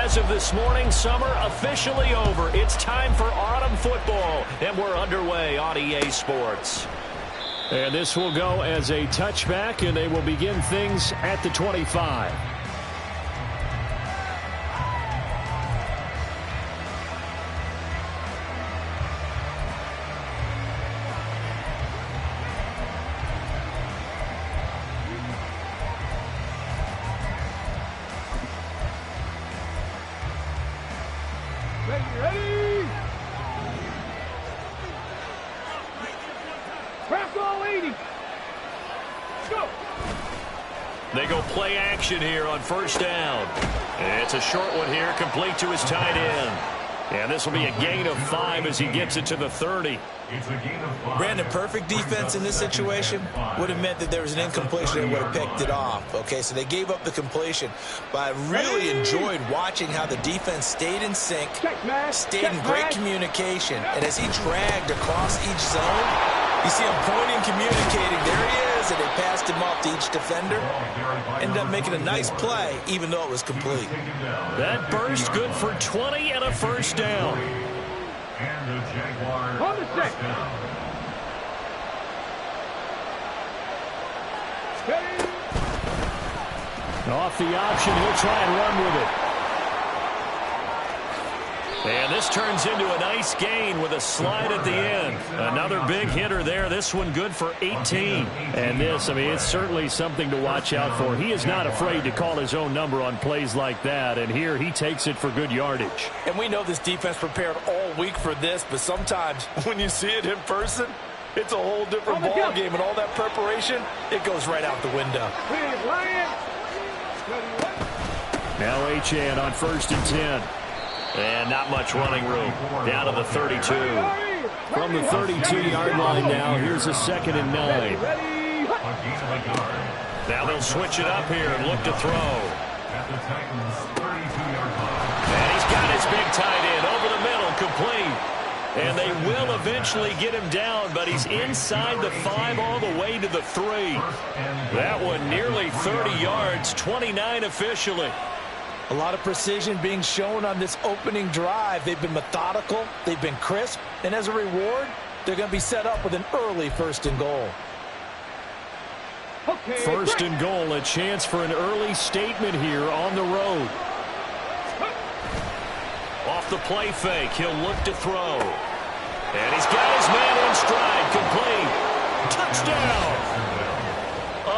as of this morning, summer officially over. It's time for autumn football, and we're underway on EA Sports. And this will go as a touchback, and they will begin things at the 25. Ready? Craft all 80. Let's go. They go play action here on first down. It's a short one here, complete to his tight end. And this will be a gain of 5 as he gets it to the 30. Brandon, perfect defense in this situation would have meant that there was an incompletion and would have picked it off. Okay, so they gave up the completion, but I really enjoyed watching how the defense stayed in sync, stayed in great communication, and as he dragged across each zone, you see him pointing, communicating. There he is, and they passed him off to each defender. Ended up making a nice play, even though it was complete. That burst good for 20 and a first down. And the Jaguars on the stick. Off the option, he'll try and run with it. And this turns into a nice gain with a slide at the end. Another big hitter there. This one good for 18. And this, I mean, it's certainly something to watch out for. He is not afraid to call his own number on plays like that. And here he takes it for good yardage. And we know this defense prepared all week for this, but sometimes when you see it in person, it's a whole different ball game. And all that preparation, it goes right out the window. Now Achane on 1st and 10. And not much running room. Down to the 32. From the 32-yard line now, here's a 2nd and 9. Now they'll switch it up here and look to throw. And he's got his big tight end over the middle, complete. And they will eventually get him down, but he's inside the 5 all the way to the 3. That one nearly 30 yards, 29 officially. A lot of precision being shown on this opening drive. They've been methodical, they've been crisp, and as a reward, they're going to be set up with an early 1st and goal. Okay, 1st and goal, a chance for an early statement here on the road. Off the play fake, he'll look to throw. And he's got his man in stride, complete. Touchdown!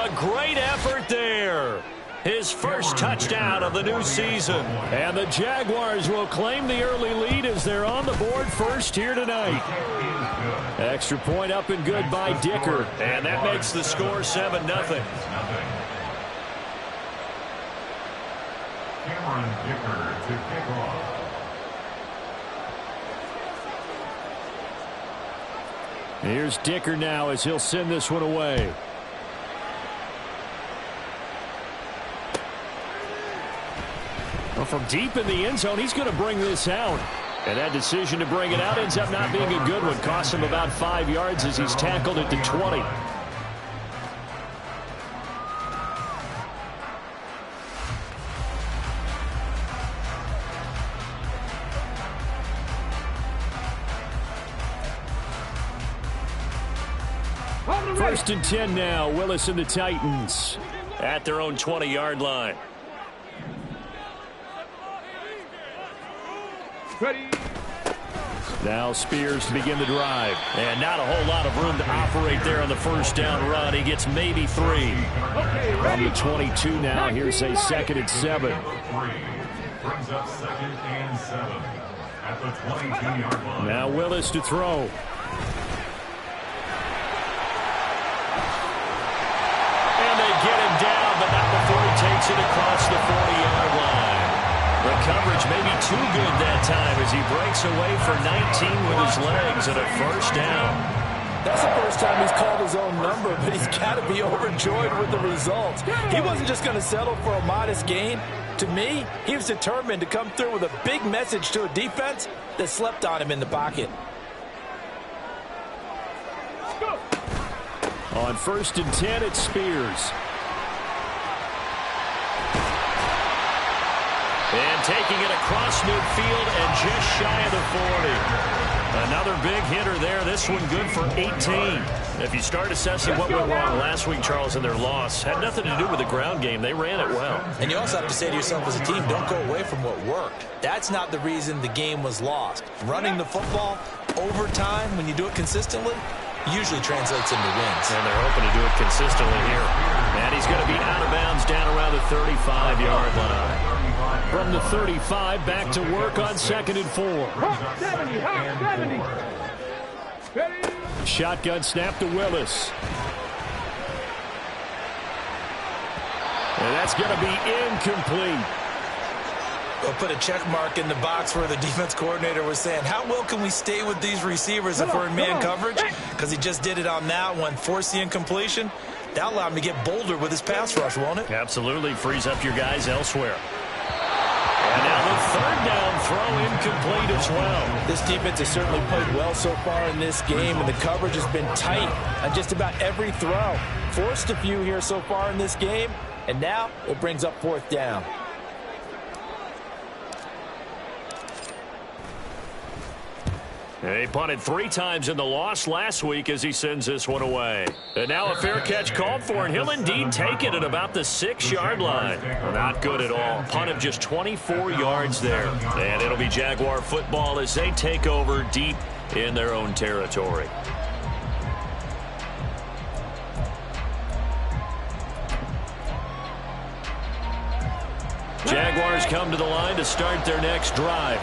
A great effort there. His first touchdown of the new season. And the Jaguars will claim the early lead as they're on the board first here tonight. Extra point up and good by Dicker. And that makes the score 7-0. Cameron Dicker to kick off. Here's Dicker now as he'll send this one away. Well, from deep in the end zone, he's going to bring this out. And that decision to bring it out ends up not being a good one. Costs him about 5 yards as he's tackled at the 20. First and 10 now. Willis and the Titans at their own 20-yard line. Ready. Now Spears to begin the drive. And not a whole lot of room to operate there on the first down run. He gets maybe 3. From the 22 now, here's a 2nd and 7. Brings up 2nd and 7 at the 22-yard line. Now Willis to throw. And they get him down, but not before he takes it across the 40-yard line. The coverage may be too good that time as he breaks away for 19 with his legs and a first down. That's the first time he's called his own number, but he's got to be overjoyed with the results. He wasn't just going to settle for a modest gain. To me, he was determined to come through with a big message to a defense that slept on him in the pocket. On 1st and 10, it's Spears. And taking it across midfield and just shy of the 40. Another big hitter there. This one good for 18. If you start assessing what went wrong last week, Charles, in their loss, had nothing to do with the ground game. They ran it well. And you also have to say to yourself as a team, don't go away from what worked. That's not the reason the game was lost. Running the football over time, when you do it consistently, usually translates into wins. And they're hoping to do it consistently here. And he's going to be out of bounds down around the 35-yard line. From the 35, back to work on 2nd and 4. 70. Ready? Shotgun snap to Willis. And that's going to be incomplete. We'll put a check mark in the box where the defense coordinator was saying, how well can we stay with these receivers if we're in man coverage? Because he just did it on that one, force the incompletion. That'll allow him to get bolder with his pass rush, won't it? Absolutely. Frees up your guys elsewhere. And now the 3rd down throw incomplete as well. This defense has certainly played well so far in this game, and the coverage has been tight on just about every throw. Forced a few here so far in this game, and now it brings up 4th down. He punted 3 times in the loss last week as he sends this one away. And now a fair catch called for, and he'll indeed take it at about the 6-yard line. Not good at all. Punt of just 24 yards there. And it'll be Jaguar football as they take over deep in their own territory. Jaguars come to the line to start their next drive.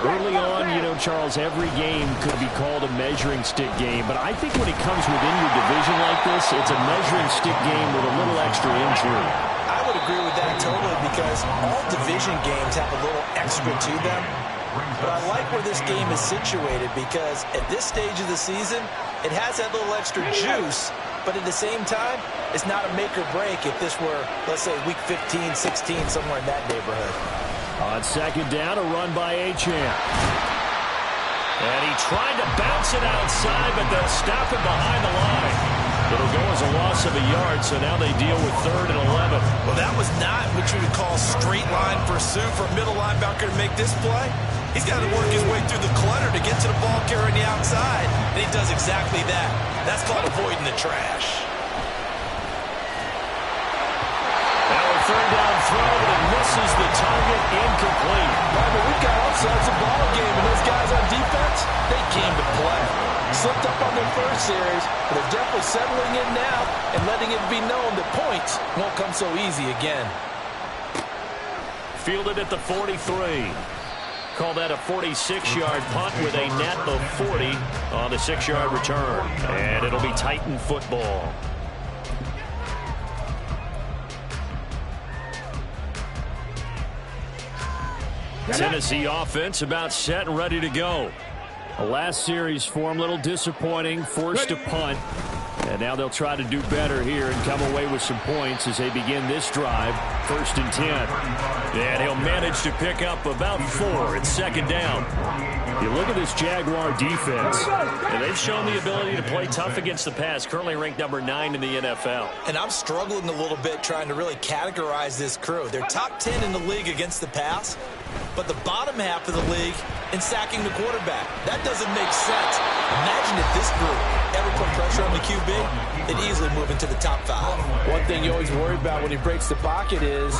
Early on, you know, Charles, every game could be called a measuring stick game. But I think when it comes within your division like this, it's a measuring stick game with a little extra intrigue. I would agree with that totally because all division games have a little extra to them. But I like where this game is situated because at this stage of the season, it has that little extra juice. But at the same time, it's not a make or break if this were, let's say, week 15, 16, somewhere in that neighborhood. On 2nd down, a run by Achane. And he tried to bounce it outside, but they'll stop him behind the line. It'll go as a loss of a yard, so now they deal with 3rd and 11. Well, that was not what you would call straight line pursuit for a middle linebacker to make this play. He's got to work his way through the clutter to get to the ball carrier on the outside, and he does exactly that. That's called avoiding the trash. Now a 3rd down throw, but it misses the target, incomplete. Right, but we've got all sides of the ball game, and those guys on defense, they came to play. Slipped up on their first series, but they're definitely settling in now and letting it be known that points won't come so easy again. Fielded at the 43. Call that a 46-yard punt with a net of 40 on the 6-yard return. And it'll be Titan football. Tennessee offense about set and ready to go. The last series for him, a little disappointing, forced a punt. And now they'll try to do better here and come away with some points as they begin this drive. 1st and 10. And he'll manage to pick up about 4 at 2nd down. You look at this Jaguar defense. And they've shown the ability to play tough against the pass, currently ranked number 9 in the NFL. And I'm struggling a little bit trying to really categorize this crew. They're top 10 in the league against the pass, but the bottom half of the league in sacking the quarterback. That doesn't make sense. Imagine if this group ever put pressure on the QB, they'd easily move into the top 5. One thing you always worry about when he breaks the pocket is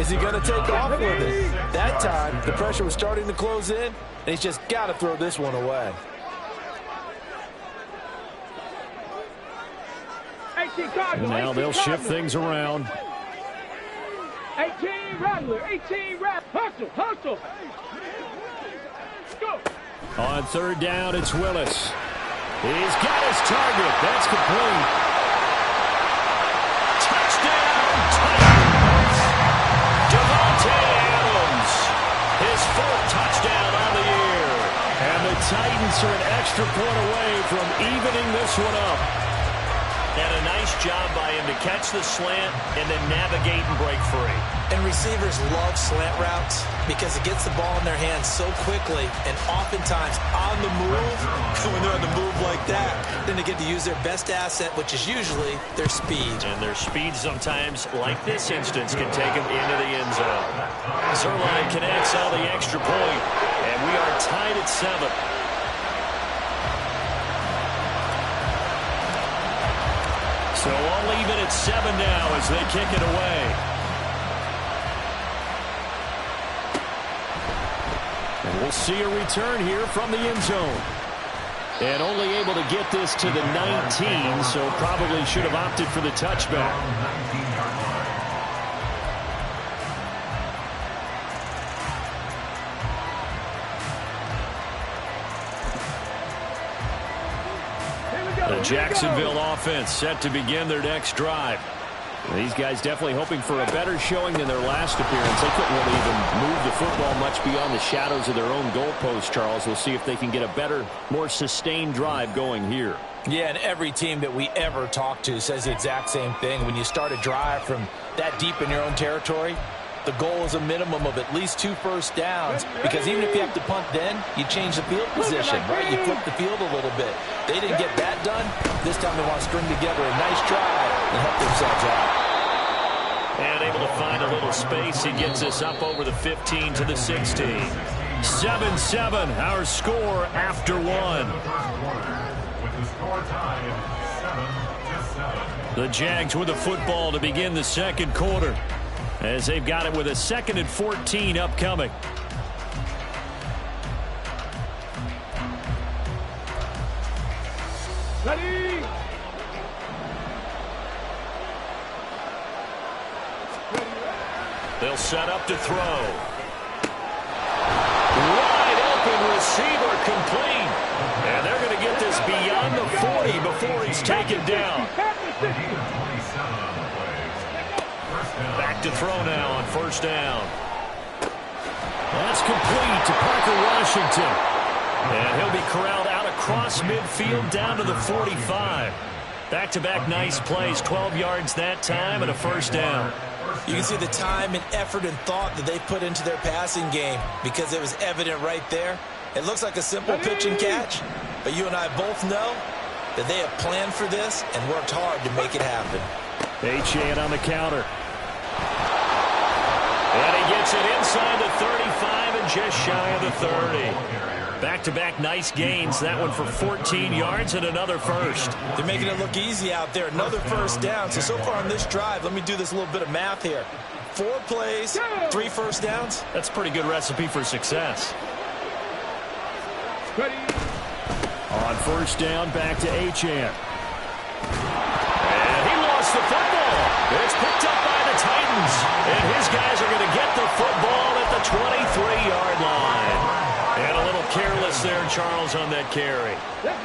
he going to take off with it? That time, the pressure was starting to close in, and he's just got to throw this one away. And now they'll shift things around. 18 Rattler, 18 Rattler. Hustle. Go. On 3rd down, it's Willis. He's got his target. That's complete. Touchdown, Titans. Devontae Adams, his 4th touchdown on the year. And the Titans are an extra point away from evening this one up. And a nice job by him to catch the slant and then navigate and break free. And receivers love slant routes because it gets the ball in their hands so quickly and oftentimes on the move. When they're on the move like that, then they get to use their best asset, which is usually their speed. And their speed sometimes, like this instance, can take them into the end zone. Zerline connects on the extra point, and we are tied at 7. So all even at 7 now as they kick it away. And we'll see a return here from the end zone. And only able to get this to the 19, so probably should have opted for the touchback. The Jacksonville offense set to begin their next drive. These guys definitely hoping for a better showing than their last appearance. They couldn't really even move the football much beyond the shadows of their own goalpost, Charles. We'll see if they can get a better, more sustained drive going here. Yeah, and every team that we ever talk to says the exact same thing. When you start a drive from that deep in your own territory, the goal is a minimum of at least 2 first downs, because even if you have to punt then, you change the field position, right? You flip the field a little bit. They didn't get that done. This time they want to string together a nice drive and help themselves out. And able to find a little space. He gets us up over the 15 to the 16. 7-7, our score after 1. With the score tied 7-7. The Jags with the football to begin the second quarter, as they've got it with a 2nd and 14 upcoming. Ready? They'll set up to throw. Wide open receiver complete. And they're going to get this beyond the 40 before he's taken down. Back to throw now on first down. That's complete to Parker Washington. And he'll be corralled out across midfield down to the 45. Back-to-back nice plays, 12 yards that time and a first down. You can see the time and effort and thought that they put into their passing game because it was evident right there. It looks like a simple pitch and catch, but you and I both know that they have planned for this and worked hard to make it happen. Achane on the counter. And he gets it inside the 35 and just shy of the 30. Back-to-back nice gains. That one for 14 yards and another first. They're making it look easy out there. Another first down. So far on this drive, let me do this little bit of math here. 4 plays, 3 first downs. That's a pretty good recipe for success. Ready? On first down, back to Achane. And he lost the football. It's picked up by the Titans. And his guys are going to get the football at the 23-yard line. And a little careless there, Charles, on that carry.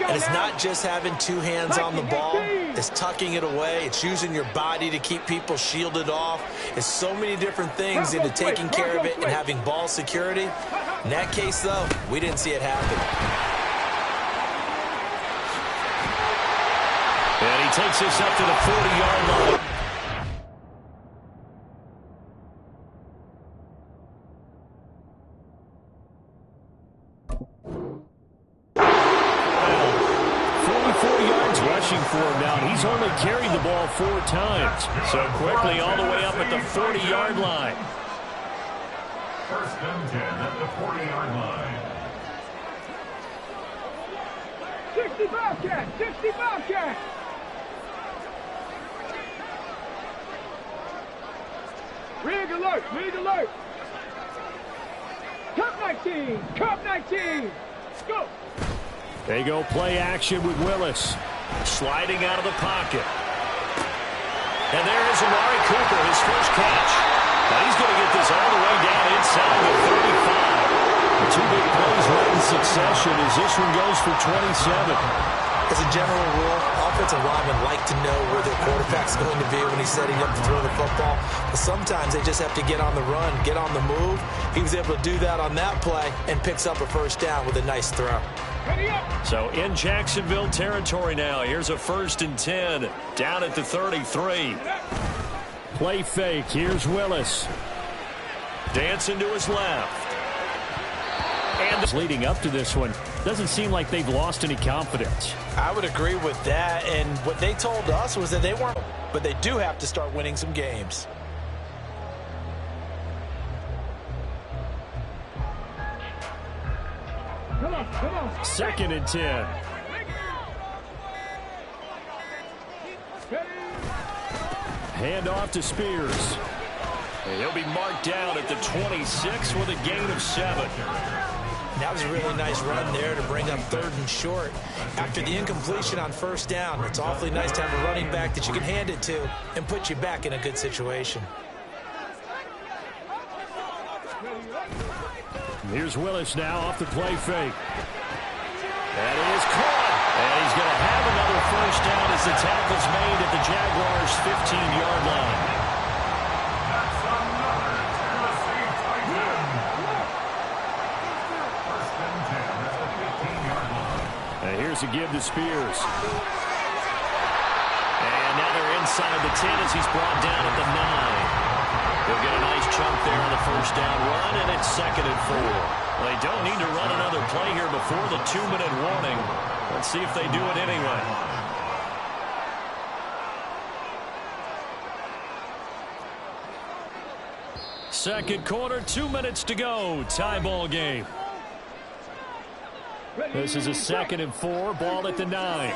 And it's not just having 2 hands on the ball. It's tucking it away. It's using your body to keep people shielded off. It's so many different things into taking care of it and having ball security. In that case, though, we didn't see it happen. And he takes this up to the 40-yard line. For him now. He's only carried the ball 4 times. So quickly all the way up at the 40-yard line. First and 10 at the 40-yard line. 60 Bobcat! 60 Bobcat! Rig alert! Rig alert! Cup 19! Cup 19! Go! They go play action with Willis. Sliding out of the pocket. And there is Amari Cooper, his first catch. Now he's going to get this all the way down inside the 35. The 2 big plays right in succession as this one goes for 27. As a general rule, offensive linemen like to know where their quarterback's going to be when he's setting up to throw the football. But sometimes they just have to get on the run, get on the move. He was able to do that on that play and picks up a first down with a nice throw. So in Jacksonville territory now. Here's a 1st and 10 down at the 33. Play fake. Here's Willis. Dancing to his left. And leading up to this one, doesn't seem like they've lost any confidence. I would agree with that, and what they told us was that they weren't, but they do have to start winning some games. Come on. 2nd and 10. Hand off to Spears. And he'll be marked down at the 26 with a gain of 7. That was a really nice run there to bring up 3rd and short. After the incompletion on 1st down, it's awfully nice to have a running back that you can hand it to and put you back in a good situation. Here's Willis now off the play fake. That is caught. And he's going to have another 1st down as the tackle's made at the Jaguars' 15-yard line. That's another Tennessee tight end. 1st and 10 at the 15-yard line. And here's a give to Spears. And now they're inside the 10 as he's brought down at the 9. They'll get a nice chunk there on the 1st down run, and it's 2nd and 4. They don't need to run another play here before the 2-minute warning. Let's see if they do it anyway. Second quarter, 2 minutes to go. Tie ball game. This is a 2nd and 4. Ball at the 9.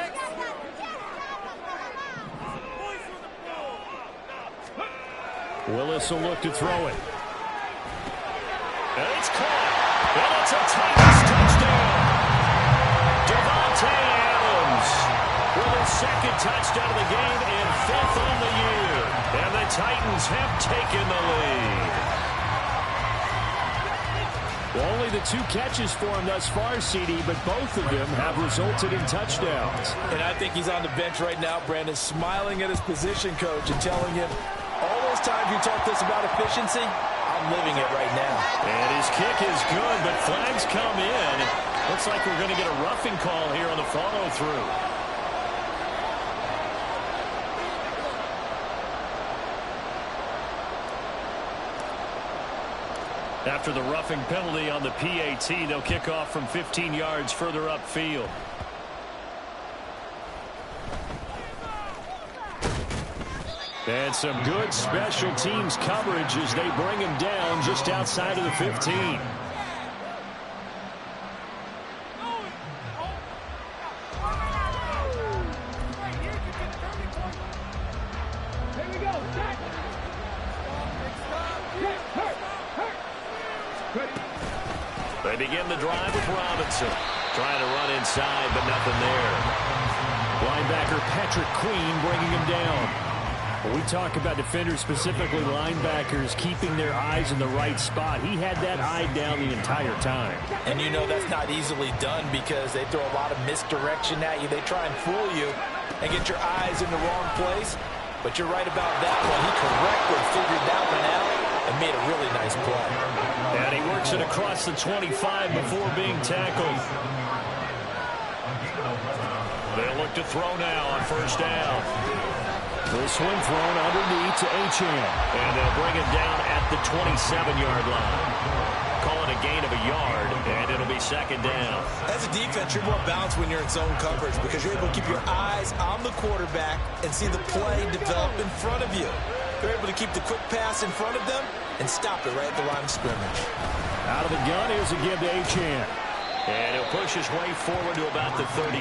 Willis will look to throw it. And it's caught. And it's a Titans touchdown. Devontae Adams with his 2nd touchdown of the game and 5th on the year. And the Titans have taken the lead. Well, only the 2 catches for him thus far, CD, but both of them have resulted in touchdowns. And I think he's on the bench right now, Brandon, smiling at his position coach and telling him, all those times you talked to us about efficiency, I'm living it right now. And his kick is good, but flags come in. Looks like we're going to get a roughing call here on the follow-through. After the roughing penalty on the PAT, they'll kick off from 15 yards further upfield. And some good special teams coverage as they bring him down just outside of the 15. Here we go. They begin the drive with Robinson. Trying to run inside, but nothing there. Linebacker Patrick Queen bringing him down. When we talk about defenders, specifically linebackers, keeping their eyes in the right spot, he had that eye down the entire time. And you know that's not easily done because they throw a lot of misdirection at you. They try and fool you and get your eyes in the wrong place. But you're right about that one. He correctly figured that one out and made a really nice play. And he works it across the 25 before being tackled. They'll look to throw now on 1st down. This one thrown underneath to Achane. And they'll bring him down at the 27-yard line. Call it a gain of a yard, and it'll be 2nd down. As a defense, you're more balanced when you're in zone coverage because you're able to keep your eyes on the quarterback and see the play develop in front of you. They're able to keep the quick pass in front of them and stop it right at the line of scrimmage. Out of the gun, here's a give to Achane. And he'll push his way forward to about the 32.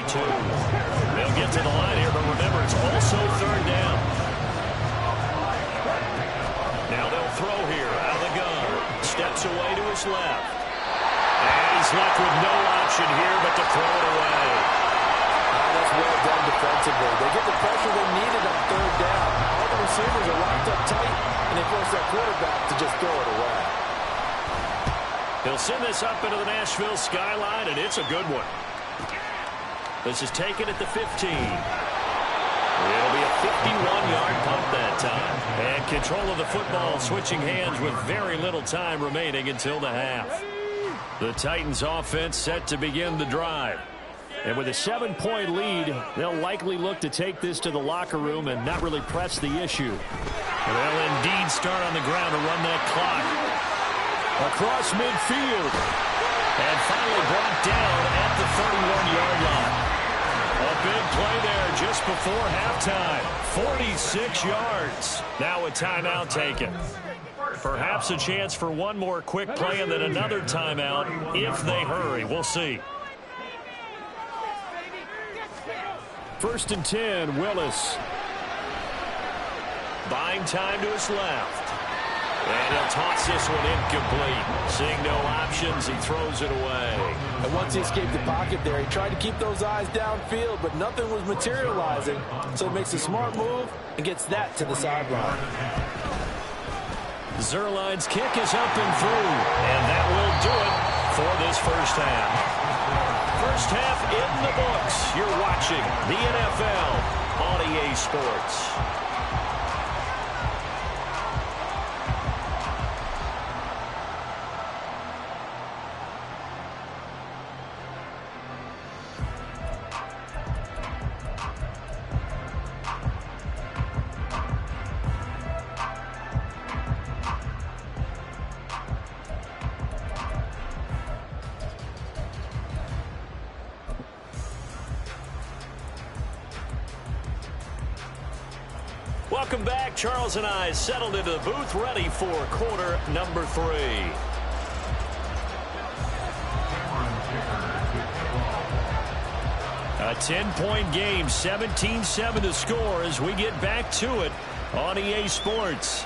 They'll get to the line here, but remember, it's also 3rd down. Now they'll throw here out of the gun. Steps away to his left. And he's left with no option here but to throw it away. That's well done defensively. They get the pressure they needed on 3rd down. All the receivers are locked up tight, and they force that quarterback to just throw it away. He'll send this up into the Nashville skyline, and it's a good one. This is taken at the 15. It'll be a 51-yard punt that time. And control of the football switching hands with very little time remaining until the half. The Titans offense set to begin the drive. And with a 7-point lead, they'll likely look to take this to the locker room and not really press the issue. They'll indeed start on the ground to run that clock. Across midfield. And finally brought down at the 31-yard line. A big play there just before halftime. 46 yards. Now a timeout taken. Perhaps a chance for one more quick play and then another timeout if they hurry. We'll see. 1st and 10, Willis. Buying time to his left. And he'll toss this one incomplete. Seeing no options, he throws it away. And once he escaped the pocket there, he tried to keep those eyes downfield, but nothing was materializing. So he makes a smart move and gets that to the sideline. Zerline's kick is up and through. And that will do it for this first half. First half in the books. You're watching the NFL on EA Sports. Welcome back. Charles and I settled into the booth, ready for quarter number 3. A 10-point game, 17-7 to score as we get back to it on EA Sports.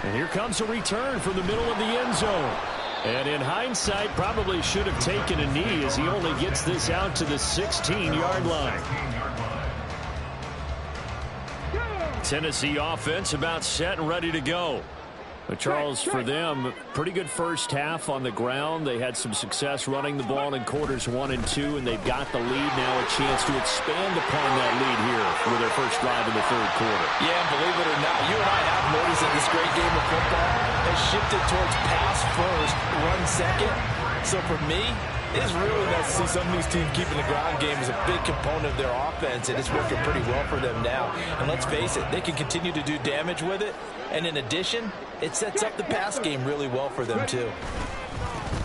And here comes a return from the middle of the end zone. And in hindsight, probably should have taken a knee as he only gets this out to the 16-yard line. Tennessee offense about set and ready to go. But Charles, for them, pretty good first half on the ground. They had some success running the ball in quarters 1 and 2, and they've got the lead now, a chance to expand upon that lead here with their first drive in the 3rd quarter. Yeah, and believe it or not, you and I have noticed that this great game of football has shifted towards pass first, run second. So for me, it's really nice to see some of these teams keeping the ground game as a big component of their offense, and it's working pretty well for them now. And let's face it, they can continue to do damage with it. And in addition, it sets up the pass game really well for them, too.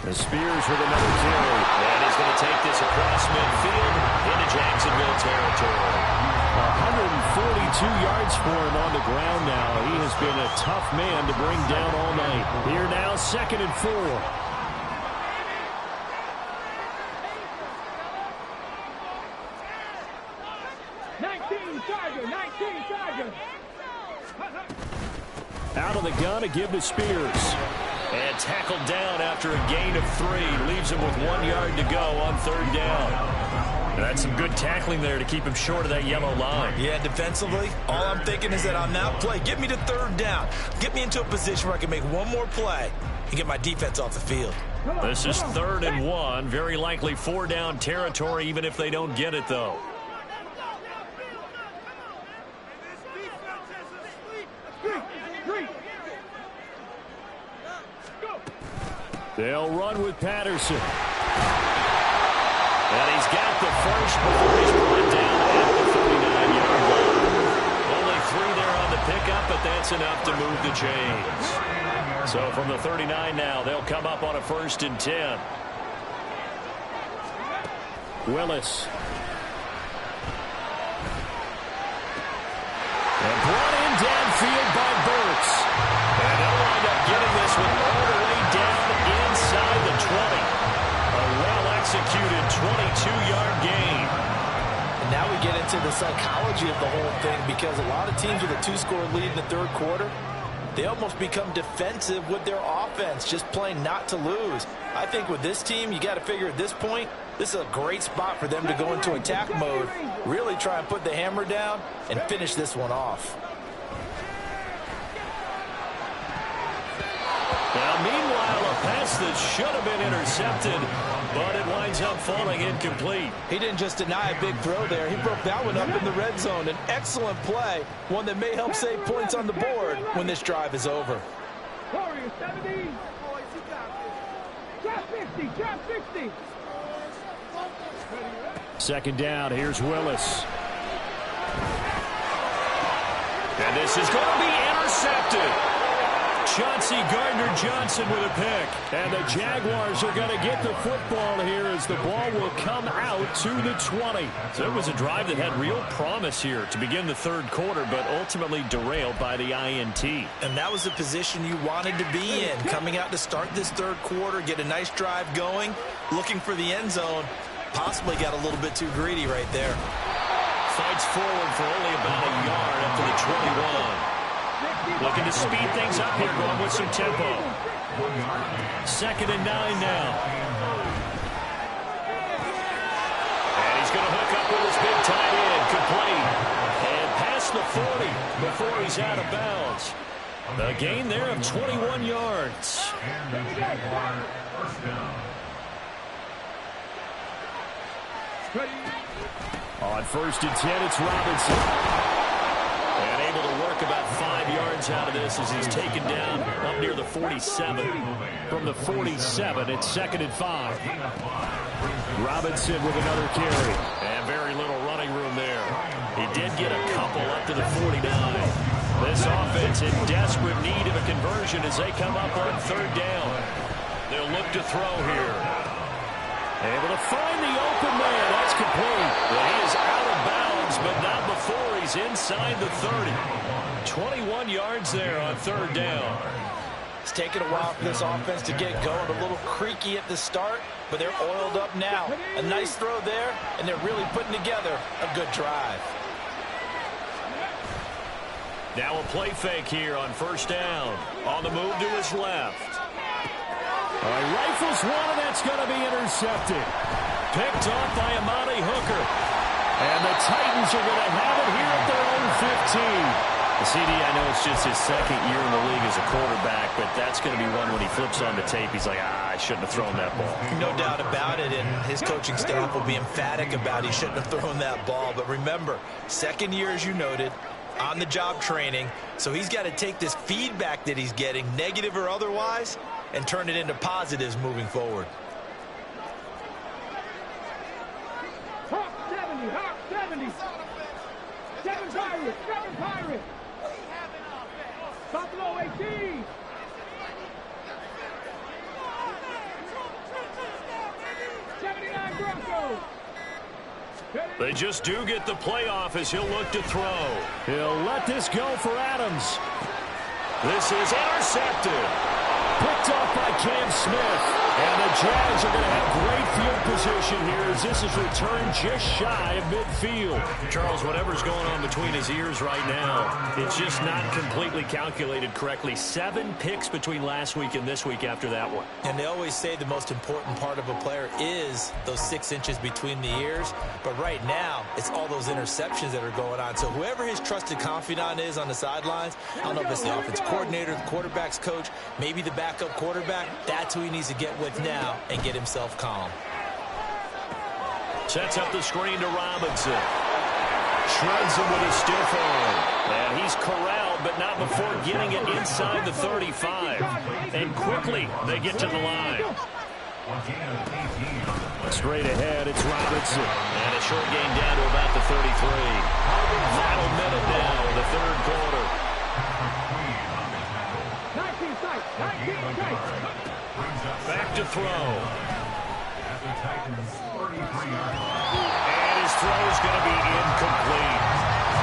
The Spears with another carry. And he's going to take this across midfield into Jacksonville territory. 142 yards for him on the ground now. He has been a tough man to bring down all night. Here now, 2nd and 4. 19 Chargers. Out of the gun to give to Spears. And tackled down after a gain of 3. Leaves him with 1 yard to go on 3rd down. And that's some good tackling there to keep him short of that yellow line. Yeah, defensively, all I'm thinking is that on that play, get me to 3rd down. Get me into a position where I can make one more play and get my defense off the field. This is 3rd and 1. Very likely 4-down territory, even if they don't get it, though. They'll run with Patterson. And he's got the first before he's brought down at the 39-yard line. Only 3 there on the pickup, but that's enough to move the chains. So from the 39 now, they'll come up on a 1st and 10. Willis. And brought in downfield by Burks. And they'll wind up getting this one all the way down inside the 20. A well-executed 22-yard gain. And now we get into the psychology of the whole thing, because a lot of teams with a 2-score lead in the 3rd quarter, they almost become defensive with their offense, just playing not to lose. I think with this team, you got to figure at this point, this is a great spot for them to go into attack mode, really try and put the hammer down and finish this one off. Now, meanwhile, a pass that should have been intercepted, but it winds up falling incomplete. He didn't just deny a big throw there. He broke that one up in the red zone. An excellent play, one that may help save points on the board when this drive is over. Warriors 70. Drop 50. Second down, here's Willis. And this is going to be intercepted. Chauncey Gardner-Johnson with a pick. And the Jaguars are going to get the football here as the ball will come out to the 20. So it was a drive that had real promise here to begin the third quarter, but ultimately derailed by the INT. And that was the position you wanted to be in, coming out to start this third quarter, get a nice drive going, looking for the end zone. Possibly got a little bit too greedy right there. Fights forward for only about a yard up to the 21. Looking to speed things up here, going with some tempo. 2nd and 9 now. And he's going to hook up with his big tight end, complete. And past the 40 before he's out of bounds. A gain there of 21 yards. On 1st and 10, it's Robinson. And able to work about 5 yards out of this as he's taken down up near the 47. From the 47, it's 2nd and 5. Robinson with another carry. And very little running room there. He did get a couple up to the 49. This offense in desperate need of a conversion as they come up on 3rd down. They'll look to throw here. Able to find the open man. That's complete. Well, he is out of bounds, but not before he's inside the 30. 21 yards there on 3rd down. It's taken a while for this offense to get going. A little creaky at the start, but they're oiled up now. A nice throw there, and they're really putting together a good drive. Now a play fake here on 1st down. On the move to his left. All right, rifles one, and that's going to be intercepted. Picked off by Amani Hooker. And the Titans are going to have it here at their own 15. CD, I know it's just his 2nd year in the league as a quarterback, but that's going to be one when he flips on the tape. He's like, I shouldn't have thrown that ball. No doubt about it, and his coaching staff will be emphatic about he shouldn't have thrown that ball. But remember, 2nd year, as you noted, on-the-job training, so he's got to take this feedback that he's getting, negative or otherwise, and turn it into positives moving forward. Hawk 70, Hawk 70. 7 Pirates, 7 Pirates. Buffalo 18. They just do get the playoff as he'll look to throw. He'll let this go for Adams. This is intercepted. Picked off by Cam Smith. And the Jags are going to have great field position here as this is returned just shy of midfield. Charles, whatever's going on between his ears right now, it's just not completely calculated correctly. 7 picks between last week and this week after that one. And they always say the most important part of a player is those 6 inches between the ears. But right now, it's all those interceptions that are going on. So whoever his trusted confidant is on the sidelines, I don't know if it's the offensive coordinator, the quarterback's coach, maybe the backup quarterback, that's who he needs to get with now and get himself calm. Sets up the screen to Robinson. Shreds him with a stiff arm. And he's corralled, but not before getting it inside the 35. And quickly, they get to the line. Straight ahead, it's Robinson. And a short gain down to about the 33. Final minute now in the third quarter. 19 sight, 19 sight. Back to throw. And his throw is going to be incomplete.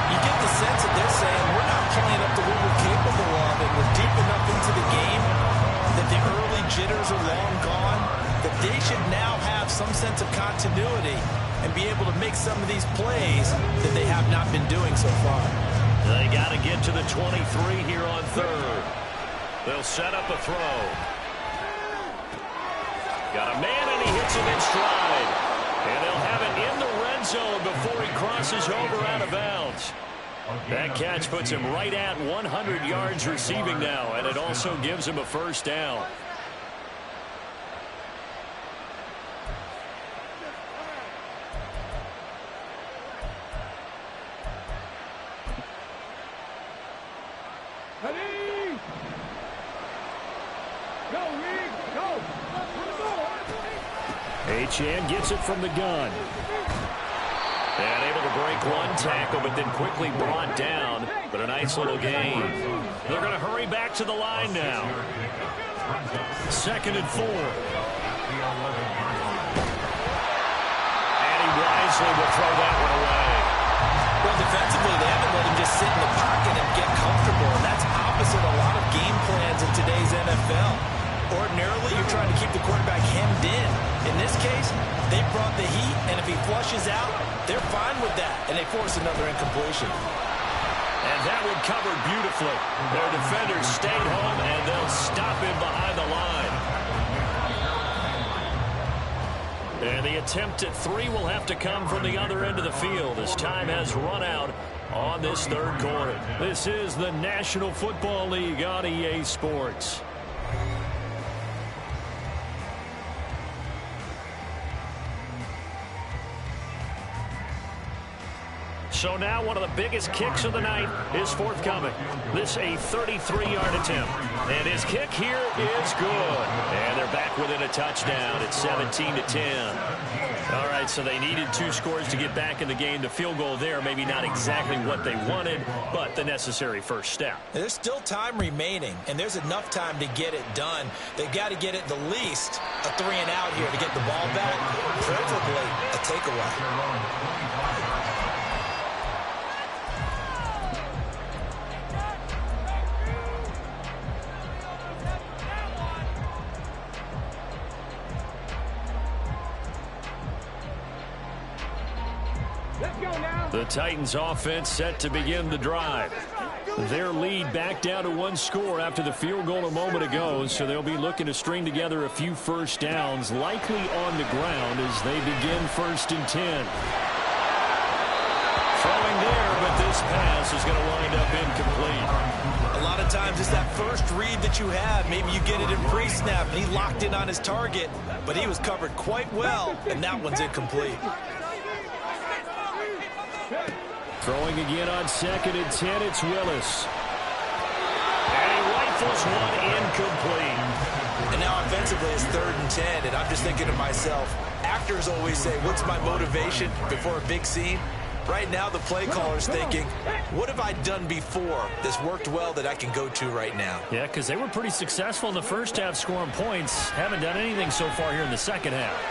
You get the sense that they're saying we're not playing up to what we're capable of, and we're deep enough into the game that the early jitters are long gone, that they should now have some sense of continuity and be able to make some of these plays that they have not been doing so far. They got to get to the 23 here on 3rd. They'll set up a throw. Got a man, and he hits him in stride. And they'll have it in the red zone before he crosses over out of bounds. That catch puts him right at 100 yards receiving now, and it also gives him a 1st down. Ready? Go, Reed, go. Achane gets it from the gun. And able to break one tackle, but then quickly brought down. But a nice little gain. They're going to hurry back to the line now. 2nd and 4. And he wisely will throw that one away. Well, defensively, they haven't let him just sit in the pocket and get comfortable. And that's opposite a lot of game plans in today's NFL. Ordinarily, you're trying to keep the quarterback hemmed in. In this case, they brought the heat, and if he flushes out, they're fine with that, and they force another incompletion. And that one covered beautifully. Their defenders stayed home, and they'll stop him behind the line. And the attempt at 3 will have to come from the other end of the field as time has run out on this 3rd quarter. This is the National Football League on EA Sports. So now one of the biggest kicks of the night is forthcoming. This a 33-yard attempt. And his kick here is good. And they're back within a touchdown. It's 17-10. All right, so they needed 2 scores to get back in the game. The field goal there, maybe not exactly what they wanted, but the necessary first step. There's still time remaining, and there's enough time to get it done. They've got to get it the least a 3-and-out here to get the ball back, preferably a takeaway. The Titans offense set to begin the drive. Their lead back down to 1 score after the field goal a moment ago, so they'll be looking to string together a few first downs, likely on the ground as they begin 1st and 10. Throwing there, but this pass is going to wind up incomplete. A lot of times it's that first read that you have. Maybe you get it in pre-snap, and he locked in on his target, but he was covered quite well, and that one's incomplete. Throwing again on 2nd and 10, it's Willis. And he rifles one incomplete. And now offensively it's 3rd and 10, and I'm just thinking to myself, actors always say, what's my motivation before a big scene? Right now the play caller's thinking, what have I done before that's worked well that I can go to right now? Yeah, because they were pretty successful in the first half scoring points. Haven't done anything so far here in the second half.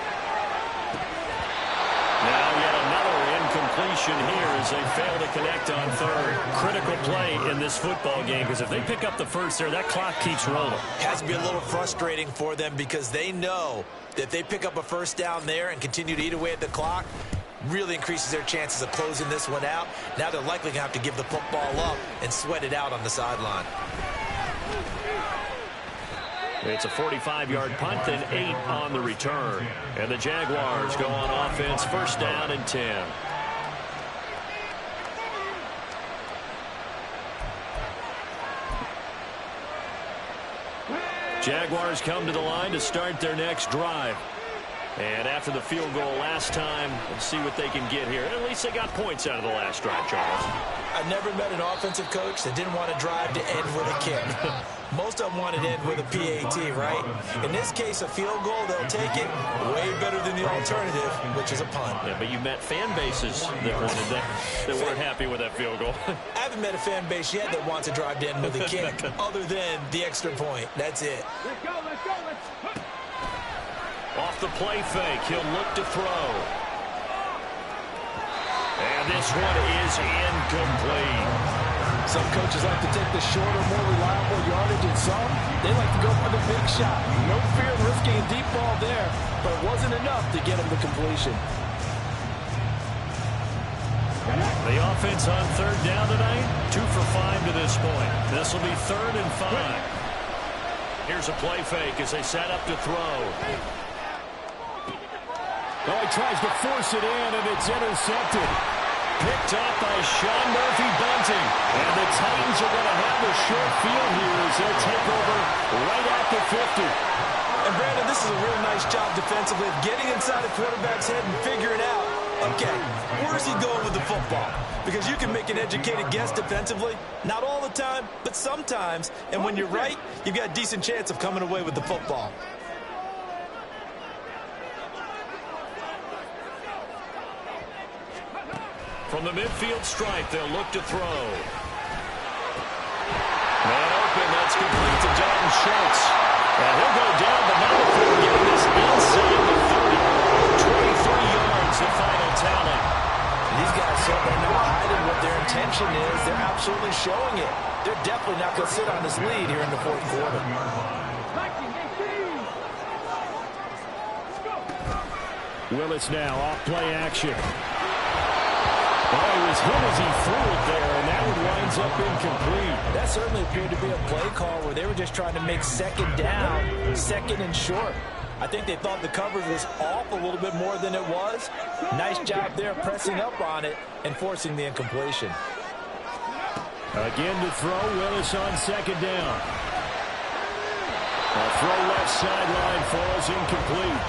Now yet another incompletion here as they fail to connect on 3rd. Critical play in this football game because if they pick up the first there, that clock keeps rolling. Has to be a little frustrating for them because they know that if they pick up a first down there and continue to eat away at the clock, really increases their chances of closing this one out. Now they're likely going to have to give the football up and sweat it out on the sideline. It's a 45-yard punt and 8 on the return. And the Jaguars go on offense, 1st down and 10. Jaguars come to the line to start their next drive. And after the field goal last time, let's see what they can get here. At least they got points out of the last drive, Charles. I've never met an offensive coach that didn't want to drive to end with a kick. Most of them want to end with a PAT, right? In this case, a field goal, they'll take it way better than the alternative, which is a punt. Yeah, but you met fan bases that wanted that weren't happy with that field goal. I haven't met a fan base yet that wants to drive to end with a kick other than the extra point. That's it. Let's go, let's go, let's... Off the play fake, he'll look to throw. And this one is incomplete. Some coaches like to take the shorter, more reliable yardage, and some, they like to go for the big shot. No fear of risking a deep ball there, but it wasn't enough to get him the completion. The offense on 3rd down tonight, 2 for 5 to this point. This will be 3rd and 5. Here's a play fake as they set up to throw. Oh, he tries to force it in, and it's intercepted. Picked up by Sean Murphy-Bunting. And the Titans are going to have a short field here as they'll take over right at the 50. And, Brandon, this is a real nice job defensively of getting inside the quarterback's head and figuring out, okay, where's he going with the football? Because you can make an educated guess defensively, not all the time, but sometimes. And when you're right, you've got a decent chance of coming away with the football. From the midfield stripe, they'll look to throw. Man open, that's complete to Dalton Schultz. And he'll go down, but not before getting this inside the 30. 23 yards, the final tally. These guys certainly not hiding what their intention is. They're absolutely showing it. They're definitely not going to sit on this lead here in the fourth quarter. Willis now off play action. Oh, he was hit as he threw it there, and that one winds up incomplete. That certainly appeared to be a play call where they were just trying to make second down, second and short. I think they thought the coverage was off a little bit more than it was. Nice job there pressing up on it and forcing the incompletion. Again to throw, Willis on second down. A throw left sideline falls incomplete.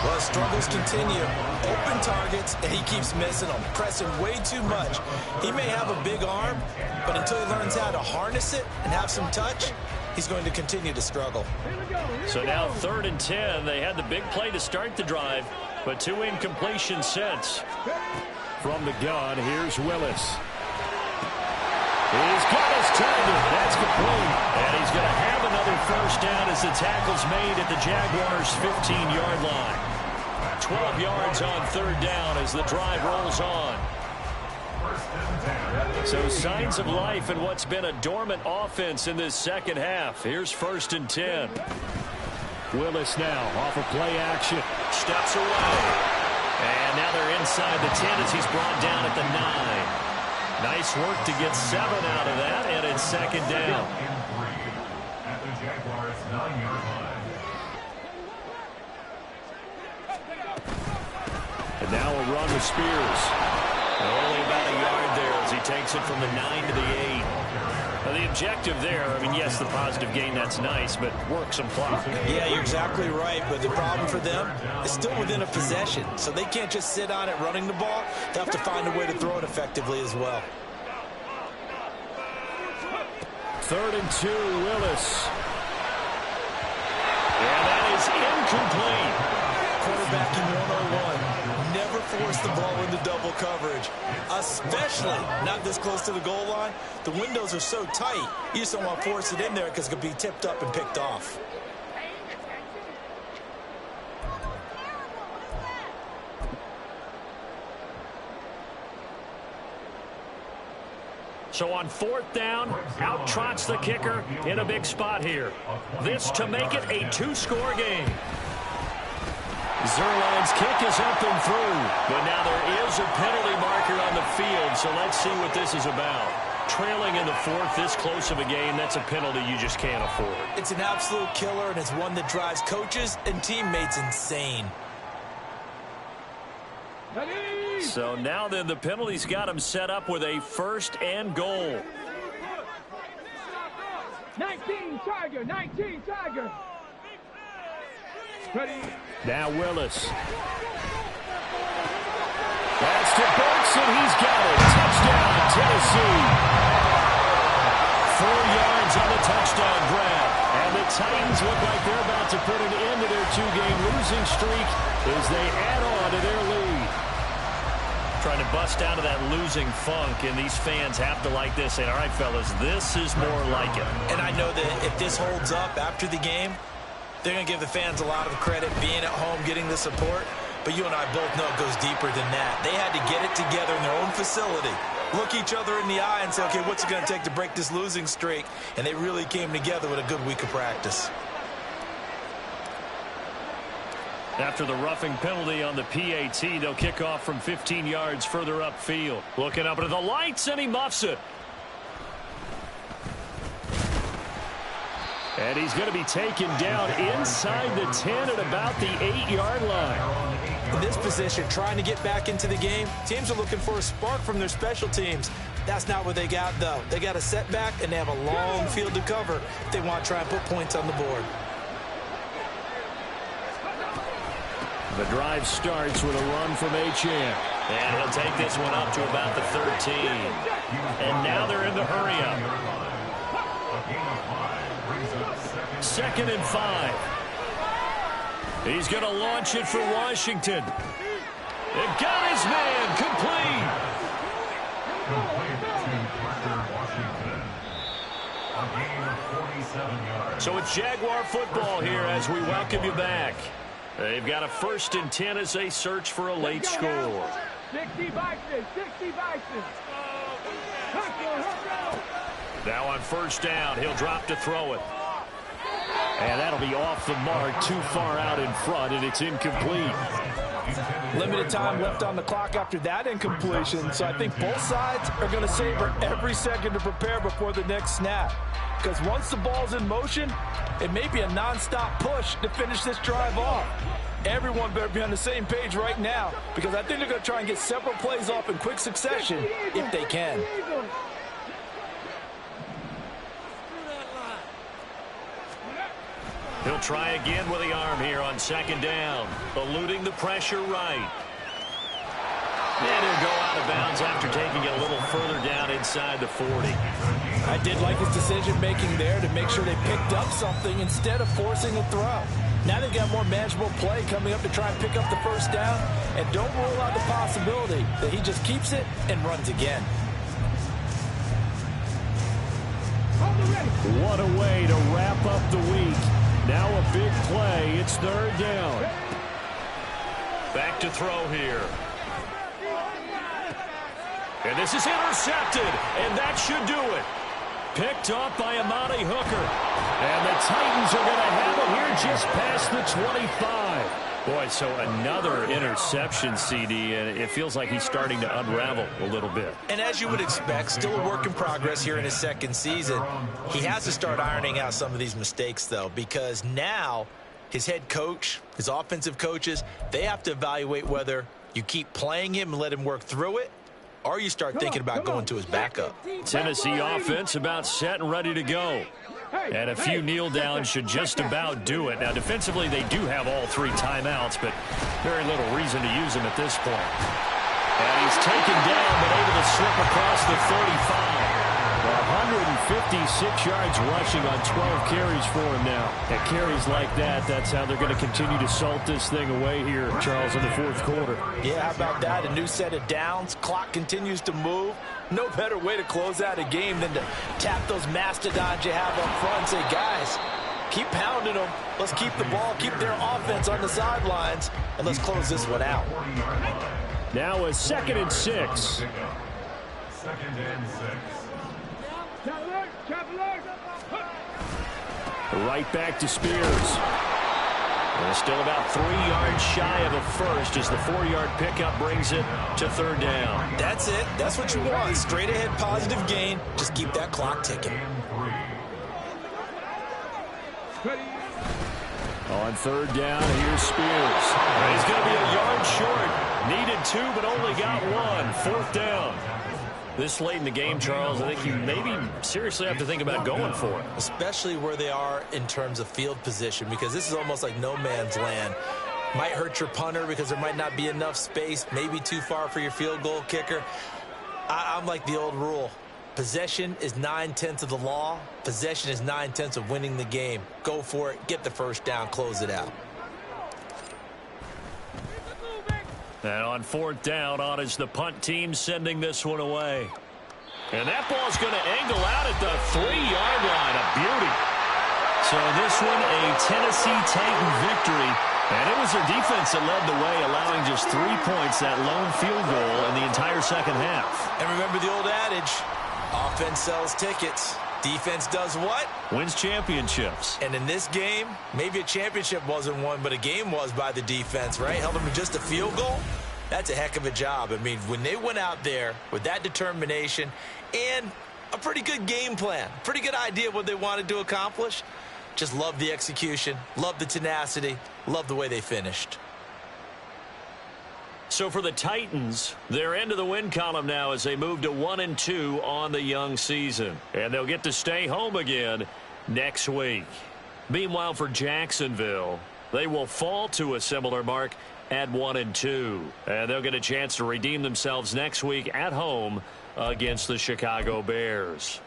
Well, struggles continue. Open targets, and he keeps missing them, pressing way too much. He may have a big arm, but until he learns how to harness it and have some touch, he's going to continue to struggle. So now 3rd and 10. They had the big play to start the drive, but 2 incompletions since. From the gun, here's Willis. He's got his target. That's complete. And he's going to have another first down as the tackle's made at the Jaguars' 15-yard line. 12 yards on 3rd down as the drive rolls on. So signs of life in what's been a dormant offense in this second half. Here's 1st and 10. Willis now off of play action. Steps away. And now they're inside the 10 as he's brought down at the 9. Nice work to get 7 out of that, and it's 2nd down. At the Jaguars' 9-yard line. And now a run with Spears. Only about a yard there as he takes it from the 9 to the 8. Now the objective there, I mean, yes, the positive gain, that's nice, but work some clock. Yeah, you're exactly right, but the problem for them is still within a possession, so they can't just sit on it running the ball. They have to find a way to throw it effectively as well. 3rd and 2, Willis. And that is incomplete. Quarterbacking 101. Never force the ball into double coverage, especially not this close to the goal line. The windows are so tight, you just don't want to force it in there because it could be tipped up and picked off. So on 4th down, out trots the kicker in a big spot here. This to make it a 2-score game. Zerline's kick is up and through, but now there is a penalty marker on the field, so let's see what this is about. Trailing in the 4th, this close of a game, that's a penalty you just can't afford. It's an absolute killer, and it's one that drives coaches and teammates insane. So now then, the penalty's got him set up with a 1st and goal. 19 Tiger, 19 Tiger. Ready? Now Willis. That's to Bergson. He's got it. Touchdown, Tennessee. 4 yards on the touchdown grab. And the Titans look like they're about to put an end to their 2-game losing streak as they add on to their lead. Trying to bust out of that losing funk, and these fans have to like this. Saying, all right, fellas, this is more like it. And I know that if this holds up after the game, they're going to give the fans a lot of credit being at home, getting the support. But you and I both know it goes deeper than that. They had to get it together in their own facility, look each other in the eye and say, okay, what's it going to take to break this losing streak? And they really came together with a good week of practice. After the roughing penalty on the PAT, they'll kick off from 15 yards further upfield. Looking up into the lights, and he muffs it. And he's going to be taken down inside the 10 at about the 8-yard line. In this position, trying to get back into the game, teams are looking for a spark from their special teams. That's not what they got, though. They got a setback, and they have a long field to cover if they want to try and put points on the board. The drive starts with a run from Achane. And he'll take this one up to about the 13. And now they're in the hurry-up. 2nd and 5. He's going to launch it for Washington. It got his man complete. Complete to Parker Washington. A gain of 47 yards. So it's Jaguar football here as we welcome you back. They've got a 1st and 10 as they search for a late score. 60 Vikings, 60 Vikings. Now on 1st down, he'll drop to throw it. And that'll be off the mark, too far out in front, and it's incomplete. Limited time left on the clock after that incompletion, so I think both sides are going to savor every second to prepare before the next snap. Because once the ball's in motion, it may be a nonstop push to finish this drive off. Everyone better be on the same page right now, because I think they're going to try and get several plays off in quick succession if they can. He'll try again with the arm here on 2nd down, eluding the pressure right. And he'll go out of bounds after taking it a little further down inside the 40. I did like his decision-making there to make sure they picked up something instead of forcing a throw. Now they've got more manageable play coming up to try and pick up the 1st down, and don't rule out the possibility that he just keeps it and runs again. What a way to wrap up the week. Now a big play. It's 3rd down. Back to throw here. And this is intercepted, and that should do it. Picked off by Amani Hooker. And the Titans are going to have it here just past the 25. Boy, so another interception, CD, and it feels like he's starting to unravel a little bit. And as you would expect, still a work in progress here in his 2nd season. He has to start ironing out some of these mistakes, though, because now his head coach, his offensive coaches, they have to evaluate whether you keep playing him and let him work through it, or you start thinking about going to his backup. Tennessee offense about set and ready to go. And a few kneel downs should just about do it. Now, defensively, they do have all 3 timeouts, but very little reason to use them at this point. And he's taken down, but able to slip across the 35. 156 yards rushing on 12 carries for him now. And carries like that, that's how they're going to continue to salt this thing away here, Charles, in the 4th quarter. Yeah, how about that? A new set of downs. Clock continues to move. No better way to close out a game than to tap those mastodons you have up front and say, guys, keep pounding them. Let's keep the ball, keep their offense on the sidelines, and let's close this one out. Now a 2nd and 6. 2nd and 6. Right back to Spears. And still about 3 yards shy of a first as the 4-yard pickup brings it to 3rd down. That's it. That's what you want. Straight ahead positive gain. Just keep that clock ticking. On 3rd down, here's Spears. He's going to be a yard short. Needed 2, but only got 1. 4th down. This late in the game, Charles, I think you maybe seriously have to think about going for it. Especially where they are in terms of field position, because this is almost like no man's land. Might hurt your punter because there might not be enough space, maybe too far for your field goal kicker. I'm like the old rule. Possession is 9/10 of the law. Possession is 9/10 of winning the game. Go for it. Get the 1st down. Close it out. And on 4th down, on is the punt team sending this one away. And that ball's going to angle out at the 3-yard line. A beauty. So this one, a Tennessee Titan victory. And it was their defense that led the way, allowing just 3 points, that lone field goal in the entire 2nd half. And remember the old adage, offense sells tickets. Defense does what? Wins championships. And in this game, maybe a championship wasn't won, but a game was by the defense, right? Held them to just a field goal. That's a heck of a job. I mean, when they went out there with that determination and a pretty good game plan, pretty good idea of what they wanted to accomplish, just love the execution, love the tenacity, love the way they finished. So for the Titans, they're into the win column now as they move to 1-2 on the young season. And they'll get to stay home again next week. Meanwhile, for Jacksonville, they will fall to a similar mark at 1-2. And they'll get a chance to redeem themselves next week at home against the Chicago Bears.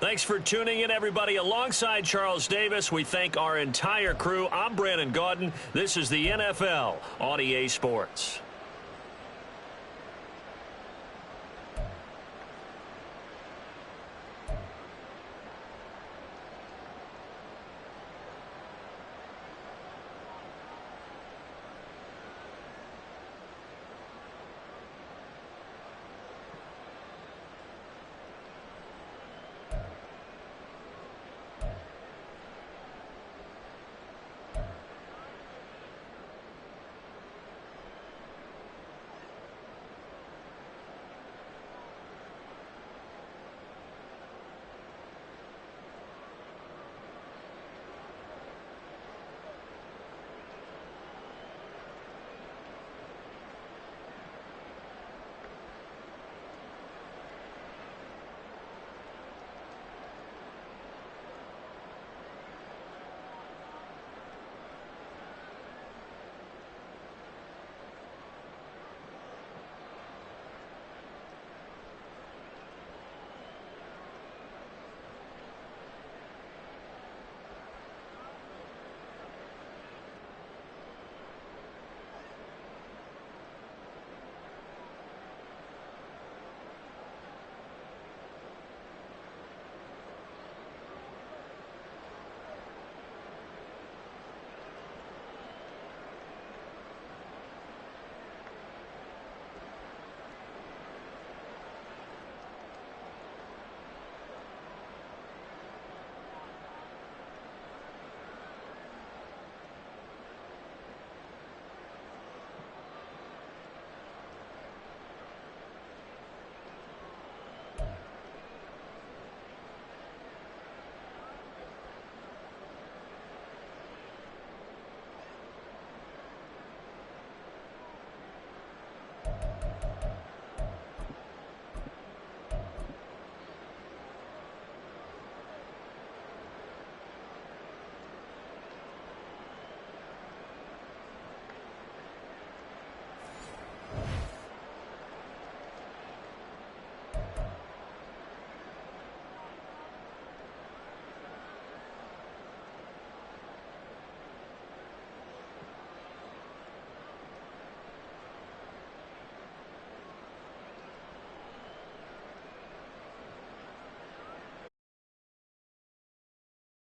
Thanks for tuning in, everybody. Alongside Charles Davis, we thank our entire crew. I'm Brandon Gaudin. This is the NFL on EA Sports.